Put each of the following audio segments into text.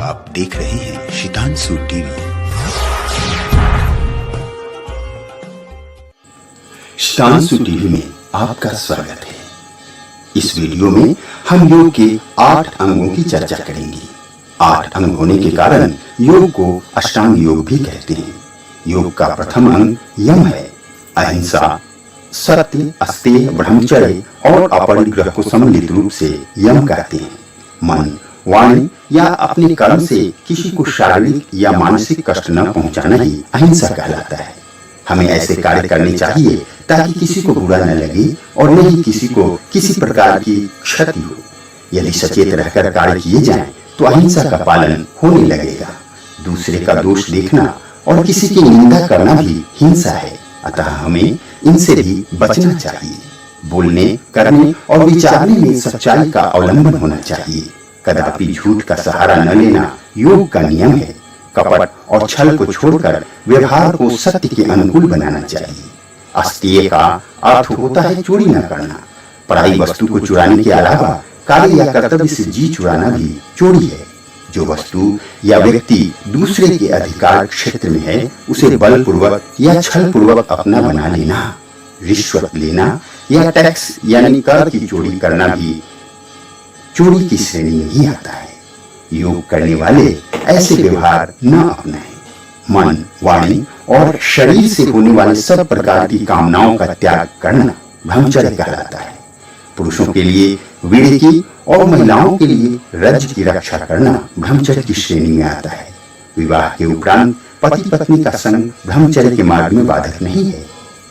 आप देख रहे हैं शितांशु टीवी। शितांशु टीवी में आपका स्वागत है। इस वीडियो में हम योग के 8 अंगों की चर्चा करेंगे। 8 अंग होने के कारण योग को अष्टांग योग भी कहते हैं। योग का प्रथम अंग यम है। अहिंसा, सत्य, अस्तेय, ब्रह्मचर्य और अपरिग्रह को सम्मिलित रूप से यम कहते हैं। मन, वाणी या अपने कर्म से किसी को शारीरिक या मानसिक कष्ट न पहुंचाना ही अहिंसा कहलाता है। हमें ऐसे कार्य करने चाहिए ताकि किसी को बुरा न लगे और न ही किसी को किसी प्रकार की क्षति हो। यदि सचेत रहकर कार्य किए जाएं, तो अहिंसा का पालन होने लगेगा। दूसरे का दोष देखना और किसी की निंदा करना भी हिंसा है, अतः हमें इनसे भी बचना चाहिए। बोलने, करने और विचारने में सच्चाई का अवलंबन होना चाहिए। कदापि झूठ का सहारा न लेना योग का नियम है। कपट और छल को छोड़कर व्यवहार को सत्य के अनुकूल बनाना चाहिए। अस्तेय का अर्थ होता है चोरी न करना। पराई वस्तु को चुराने के अलावा कार्य या कर्तव्य से जी चुराना भी चोरी है। जो वस्तु या व्यक्ति दूसरे के अधिकार क्षेत्र में है, उसे बलपूर्वक या छल पूर्वक अपना बना लेना, रिश्वत लेना या टैक्स यानी कर की चोरी करना भी चोरी की श्रेणी में ही आता है। योग करने वाले ऐसे व्यवहार न अपनाएं। मन, वाणी और शरीर से होने वाले सब प्रकार की कामनाओं का त्याग करना ब्रह्मचर्य कहलाता है। पुरुषों के लिए वीर्य की और महिलाओं के लिए रज की रक्षा करना ब्रह्मचर्य की श्रेणी में आता है। विवाह के उपरांत पति पत्नी का संग ब्रह्मचर्य के मार्ग में बाधक नहीं है,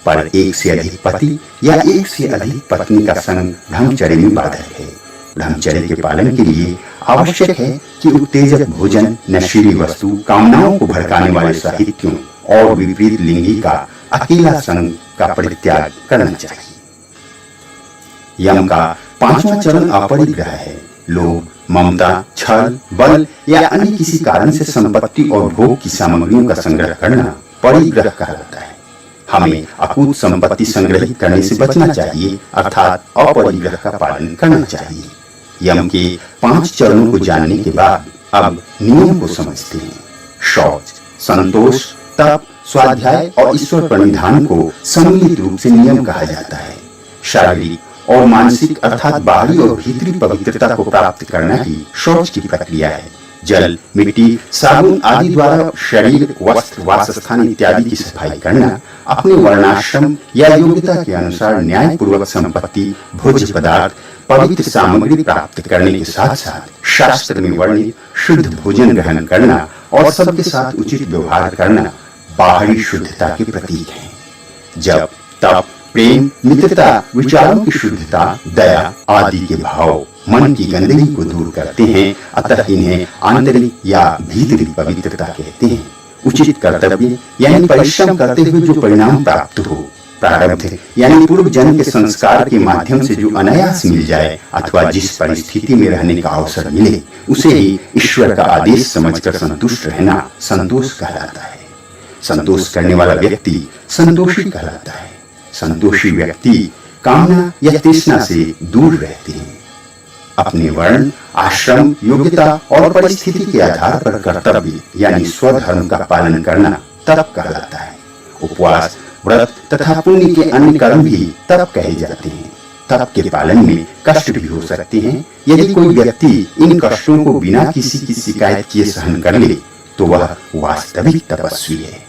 पर एक से अधिक पति या एक से अधिक पत्नी का संग ब्रह्मचर्य में बाधक है। ब्रह्मचर्य के पालन के लिए आवश्यक है कि उत्तेजक भोजन, नशीली वस्तु, कामनाओं को भड़काने वाले साहित्यों और विपरीत लिंगी का अकेला संग का परित्याग करना चाहिए। यम का 5वां चरण अपरिग्रह है। लोभ, ममता, छल, बल या अन्य किसी कारण से संपत्ति और भोग की सामग्रियों का संग्रह करना परिग्रह कहलाता है। हमें अकूत संपत्ति संग्रहित करने से बचना चाहिए, अर्थात अपरिग्रह का पालन करना चाहिए। यम के 5 चरणों को जानने के बाद अब नियम को समझते हैं। शौच, संतोष, तप, स्वाध्याय और ईश्वर प्रणिधान को सम्मिलित रूप से नियम कहा जाता है। शारीरिक और मानसिक अर्थात बाहरी और भीतरी पवित्रता को प्राप्त करना ही शौच की प्रक्रिया है। जल, मिट्टी, साबुन आदि द्वारा शरीर, वस्त्र, वासस्थान इत्यादि की सफाई करना, अपने वर्णाश्रम या योग्यता के अनुसार न्यायपूर्वक संपत्ति, भोज्य पदार्थ, पवित्र सामग्री प्राप्त करने के साथ साथ शास्त्र में वर्णित शुद्ध भोजन ग्रहण करना और सबके साथ उचित व्यवहार करना बाहरी शुद्धता के प्रतीक है। जब तप, प्रेम, मित्रता, विचारों की शुद्धता, दया आदि के भाव मन की गंदगी को दूर करते हैं, अतः इन्हें आंतरिक या भीतरी पवित्रता कहते हैं। उचित कर्तव्य यानी परिश्रम करते हुए जो परिणाम प्राप्त हो, प्रारब्ध यानी पूर्व जन्म के संस्कार के माध्यम से जो अनायास मिल जाए अथवा जिस परिस्थिति में रहने का अवसर मिले, उसे ही ईश्वर का आदेश समझकर संतुष्ट रहना संतोष कहलाता है। संतोष करने वाला व्यक्ति संतोषी कहलाता है। संतोषी व्यक्ति कामना या तृष्णा से दूर रहते हैं। अपने वर्ण, आश्रम, योग्यता और परिस्थिति के आधार पर कर्तव्य यानी स्वधर्म का पालन करना तप कहलाता है। उपवास, व्रत तथा पुण्य के अन्य कर्म भी तप कहे जाते हैं। तप के पालन में कष्ट भी हो सकते हैं। यदि कोई व्यक्ति इन कष्टों को बिना किसी की शिकायत किए सहन कर ले, तो वह वास्तविक तपस्वी है।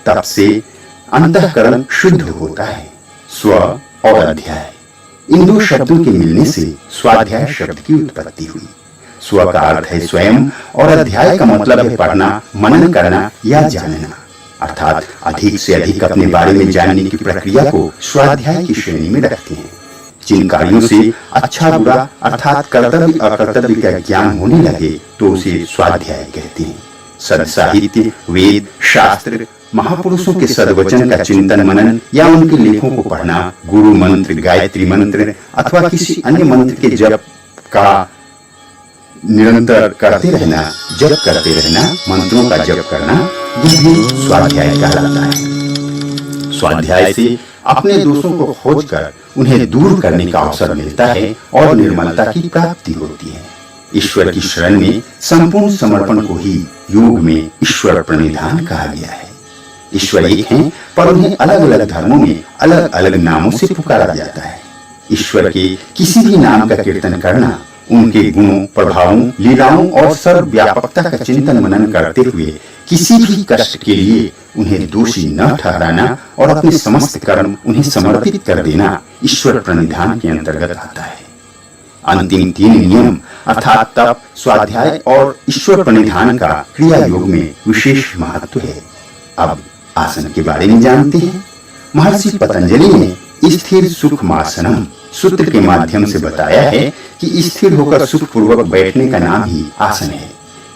तप से अंतःकरण शुद्ध होता है। स्व और अध्याय, इन 2 शब्दों के मिलने से स्वाध्याय शब्द की उत्पत्ति हुई। स्व का अर्थ है स्वयं और अध्याय का मतलब है पढ़ना, मनन करना या जानना, अर्थात अधिक से अधिक अपने बारे में जानने की प्रक्रिया को स्वाध्याय की श्रेणी में रखते हैं। जिन कार्यों से अच्छा बुरा अर्थात कर्तव्य अकर्तव्य का ज्ञान होने लगे तो उसे स्वाध्याय कहते हैं। सद साहित्य, वेद, शास्त्र, महापुरुषों के सद्वचन का चिंतन मनन या उनके लेखों को पढ़ना, गुरु मंत्र, गायत्री मंत्र अथवा किसी अन्य मंत्र के जप का निरंतर करते रहना, जप करते रहना, मंत्रों का जप करना, यह भी स्वाध्याय कहलाता है। स्वाध्याय से अपने दोषों को खोजकर उन्हें दूर करने का अवसर मिलता है और निर्मलता की प्राप्ति होती है। ईश्वर की शरण में संपूर्ण समर्पण को ही योग में ईश्वर प्रणिधान कहा गया है। ईश्वर एक हैं, पर उन्हें अलग अलग धर्मों में अलग अलग नामों से पुकारा जाता है। ईश्वर के किसी भी नाम का कीर्तन करना, उनके गुणों, प्रभावों, लीलाओं और सर्वव्यापकता का चिंतन मनन करते हुए किसी भी कष्ट के लिए उन्हें दोषी न ठहराना और अपने समस्त कर्म उन्हें समर्पित कर देना ईश्वर प्रणिधान के अंतर्गत आता है। अंतिम 3 नियम अर्थात तप, स्वाध्याय और ईश्वर प्रणिधान का क्रिया योग में विशेष महत्व है। अब आसन के बारे में जानते हैं। महर्षि पतंजलि ने स्थिर सुखमासनम सूत्र के माध्यम से बताया है कि स्थिर होकर सुखपूर्वक बैठने का नाम ही आसन है।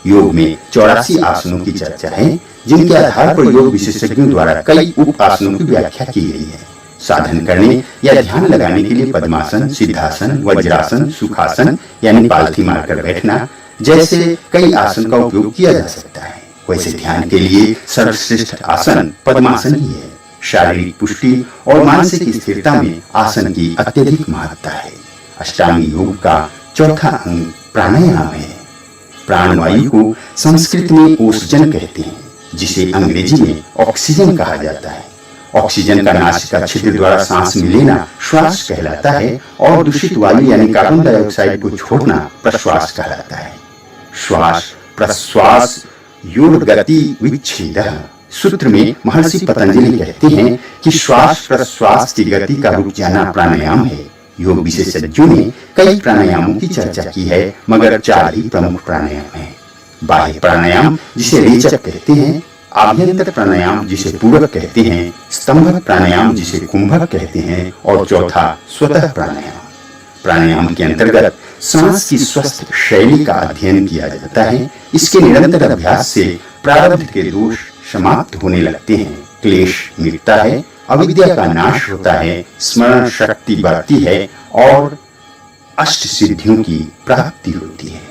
योग में 84 आसनों की चर्चा है, जिनके आधार पर योग विशेषज्ञों द्वारा कई उप आसनों की व्याख्या की गई है। साधन करने या ध्यान लगाने के लिए पद्मासन, सिद्धासन, वज्रासन, सुखासन यानी पालथी मारकर बैठना जैसे कई आसन का उपयोग किया जा सकता है। वैसे ध्यान के लिए सर्वश्रेष्ठ आसन पद्मासन ही है। शारीरिक पुष्टि और मानसिक स्थिरता में आसन की अत्यधिक महत्ता है। अष्टांग योग का चौथा अंग प्राणायाम है। प्राणवायु को संस्कृत में ओसजन कहते हैं, जिसे अंग्रेजी में ऑक्सीजन कहा जाता है। ऑक्सीजन का नासिका छिद्र द्वारा सांस में लेना श्वास कहलाता है और दूषित वायु यानी कार्बन डाइऑक्साइड को छोड़ना प्रश्वास कहलाता है। श्वास प्रश्वास योर्गति विच्छेदः सूत्र में महर्षि पतंजलि कहते हैं कि श्वास प्रश्वास की गति का रुक जाना प्राणायाम है। योग विशेषज्ञों ने कई प्राणायामों की चर्चा की है, मगर 4 ही प्रमुख प्राणायाम हैं। बाह्य प्राणायाम जिसे रेचक कहते हैं, आभ्यंतर प्राणायाम जिसे पूरक कहते हैं, स्तंभक प्राणायाम जिसे कुंभक कहते हैं और चौथा स्वतः प्राणायाम। प्राणायाम के अंतर्गत सांस की स्वस्थ शैली का अध्ययन किया जाता है। इसके निरंतर अभ्यास से प्रारब्ध के दोष समाप्त होने लगते हैं, क्लेश मिटता है, अविद्या का नाश होता है, स्मरण शक्ति बढ़ती है और अष्ट सिद्धियों की प्राप्ति होती है।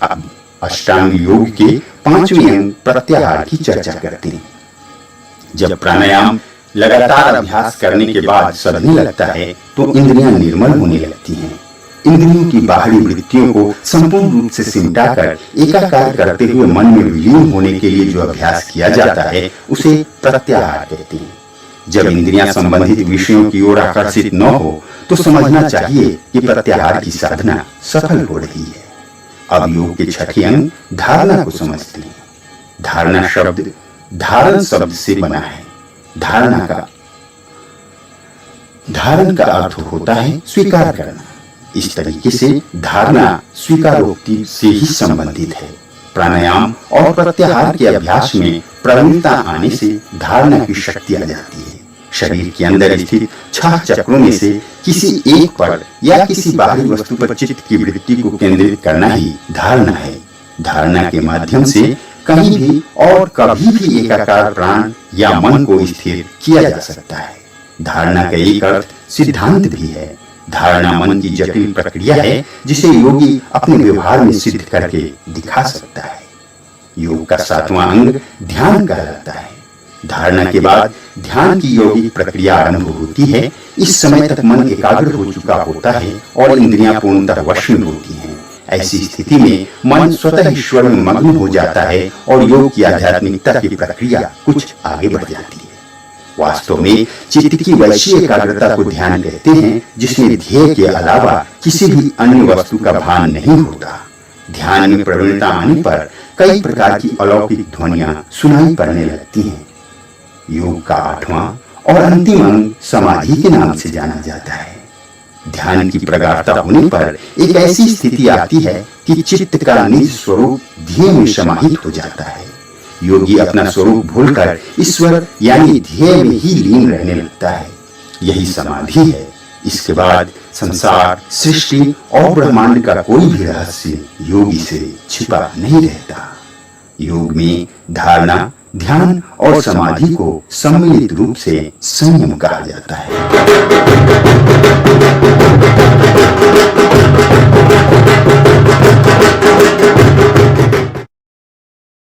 अब अष्टांग योग के 5वें अंग प्रत्याहार की चर्चा करते हैं। जब प्राणायाम लगातार अभ्यास करने के बाद सधने लगता है तो इंद्रियां निर्मल होने लगती हैं। इंद्रियों की बाहरी वृत्तियों को संपूर्ण रूप से सिमटाकर एकाकार करते हुए मन में विलीन होने के लिए जो अभ्यास किया जाता है उसे प्रत्याहार कहते हैं। जब इंद्रियां संबंधित विषयों की ओर आकर्षित न हो तो समझना चाहिए कि प्रत्याहार की साधना सफल हो रही है। अब योग के 6ठे अंग धारणा को समझते हैं। धारणा शब्द धारण शब्द से बना है। धारण का अर्थ होता है स्वीकार करना। इस तरीके से धारणा स्वीकारोक्ति से ही संबंधित है। प्राणायाम और प्रत्याहार के अभ्यास में प्रवीणता आने से धारणा की शक्ति आ जाती है। शरीर के अंदर स्थित 6 चक्रों में से किसी एक पर या किसी बाहरी वस्तु पर चित्त की वृत्ति को केंद्रित करना ही धारणा है। धारणा के माध्यम से कहीं भी और कभी भी एकाकार प्राण या मन को स्थिर किया जा सकता है। धारणा का एक अर्थ सिद्धांत भी है। धारणा मन की जटिल प्रक्रिया है जिसे योगी अपने व्यवहार में सिद्ध करके दिखा सकता है। योग का 7वां अंग ध्यान कहलाता है। धारणा के बाद ध्यान की योगिक प्रक्रिया आरंभ होती है। इस समय तक मन एकाग्र हो चुका होता है और इंद्रियां पूर्णतः वश में होती हैं। ऐसी स्थिति में मन स्वतः ईश्वर में मग्न हो जाता है और योग की आध्यात्मिकता की प्रक्रिया कुछ आगे बढ़ जाती है। वास्तव में चित्त की वैसी एकाग्रता को ध्यान कहते हैं जिसमें ध्येय के अलावा किसी भी अन्य वस्तु का भान नहीं होता। ध्यान में प्रवीणता आने पर कई प्रकार की अलौकिक ध्वनियां सुनाई पड़ने लगती हैं। योग का 8वां और अंतिम अंग समाधि के नाम से जाना जाता है। ध्यान की प्रगाढ़ता होने पर एक ऐसी स्थिति आती है कि चित्त का निज स्वरूप ध्येय में समाहित हो जाता है। योगी अपना स्वरूप भूलकर ईश्वर यानी ध्येय में ही लीन रहने लगता है। यही समाधि है। इसके बाद संसार, सृष्टि और ब्रह्मांड का कोई भी रहस्य योगी से छिपा नहीं रहता। योग में धारणा, ध्यान और समाधि को सम्मिलित रूप से संयम कहा जाता है।